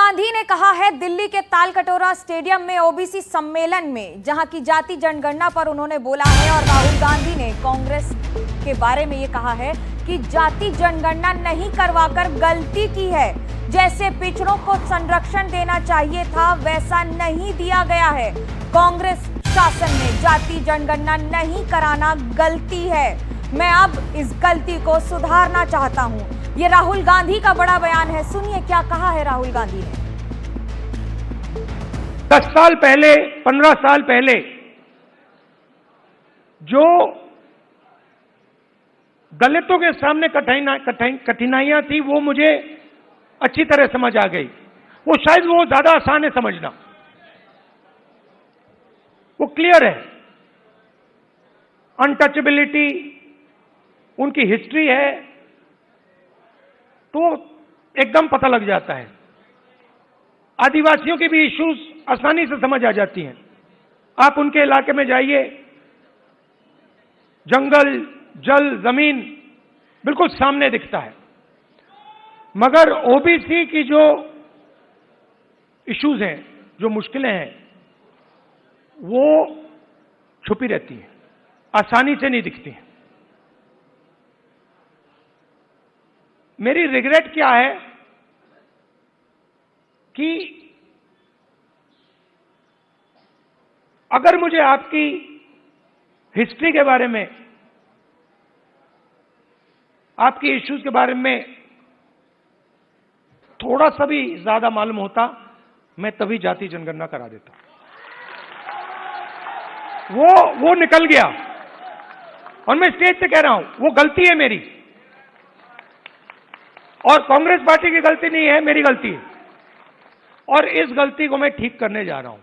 गांधी ने कहा है दिल्ली के तालकटोरा स्टेडियम में ओबीसी सम्मेलन में, जहां की जाति जनगणना पर उन्होंने बोला है। और राहुल गांधी ने कांग्रेस के बारे में ये कहा है कि जाति जनगणना नहीं करवाकर गलती की है। जैसे पिछड़ों को संरक्षण देना चाहिए था वैसा नहीं दिया गया है। कांग्रेस शासन में जाति जनगणना नहीं कराना गलती है। मैं अब इस गलती को सुधारना चाहता हूं। ये राहुल गांधी का बड़ा बयान है। सुनिए क्या कहा है राहुल गांधी ने। 10 साल पहले, 15 साल पहले जो दलितों के सामने कठिनाइयां थी वो मुझे अच्छी तरह समझ आ गई। वो शायद वो ज्यादा आसान है समझना, वो क्लियर है। अनटचेबिलिटी उनकी हिस्ट्री है तो एकदम पता लग जाता है। आदिवासियों की भी इश्यूज आसानी से समझ आ जाती हैं। आप उनके इलाके में जाइए, जंगल, जल, जमीन बिल्कुल सामने दिखता है। मगर ओबीसी की जो इश्यूज हैं, जो मुश्किलें हैं, वो छुपी रहती हैं, आसानी से नहीं दिखती हैं। मेरी रिग्रेट क्या है कि अगर मुझे आपकी हिस्ट्री के बारे में, आपकी इश्यूज के बारे में थोड़ा सा भी ज्यादा मालूम होता, मैं तभी जाति जनगणना करा देता। वो निकल गया और मैं स्टेज पे कह रहा हूं वो गलती है मेरी, और कांग्रेस पार्टी की गलती नहीं है, मेरी गलती है। और इस गलती को मैं ठीक करने जा रहा हूं।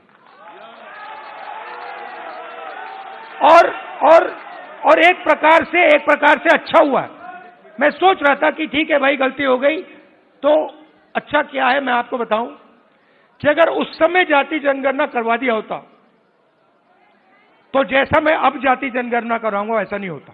और एक प्रकार से अच्छा हुआ है। मैं सोच रहा था कि ठीक है भाई, गलती हो गई तो अच्छा क्या है। मैं आपको बताऊं कि अगर उस समय जाति जनगणना करवा दिया होता तो जैसा मैं अब जाति जनगणना कराऊंगा वैसा नहीं होता।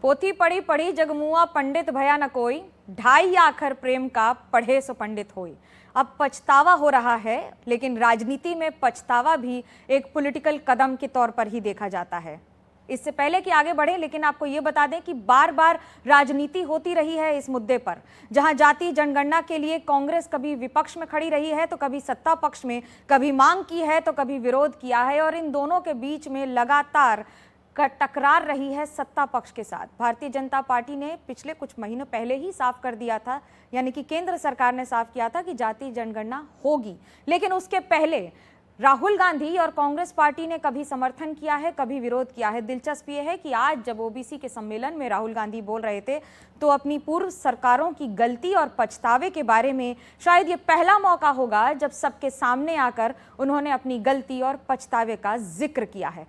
पोथी पढ़ी पढ़ी जगमुआ पंडित भया न कोई, ढाई आखर प्रेम का पढ़े सो पंडित होई। अब पछतावा हो रहा है, लेकिन राजनीति में पछतावा भी एक पॉलिटिकल कदम के तौर पर ही देखा जाता है। इससे पहले कि आगे बढ़े, लेकिन आपको ये बता दें कि बार बार राजनीति होती रही है इस मुद्दे पर, जहां जाति जनगणना के लिए कांग्रेस कभी विपक्ष में खड़ी रही है तो कभी सत्ता पक्ष में, कभी मांग की है तो कभी विरोध किया है। और इन दोनों के बीच में लगातार टकरार रही है सत्ता पक्ष के साथ। भारतीय जनता पार्टी ने पिछले कुछ महीनों पहले ही साफ कर दिया था, यानी कि केंद्र सरकार ने साफ किया था कि जाति जनगणना होगी। लेकिन उसके पहले राहुल गांधी और कांग्रेस पार्टी ने कभी समर्थन किया है, कभी विरोध किया है। दिलचस्प ये है कि आज जब ओबीसी के सम्मेलन में राहुल गांधी बोल रहे थे तो अपनी पूर्व सरकारों की गलती और पछतावे के बारे में शायद ये पहला मौका होगा जब सबके सामने आकर उन्होंने अपनी गलती और पछतावे का जिक्र किया है।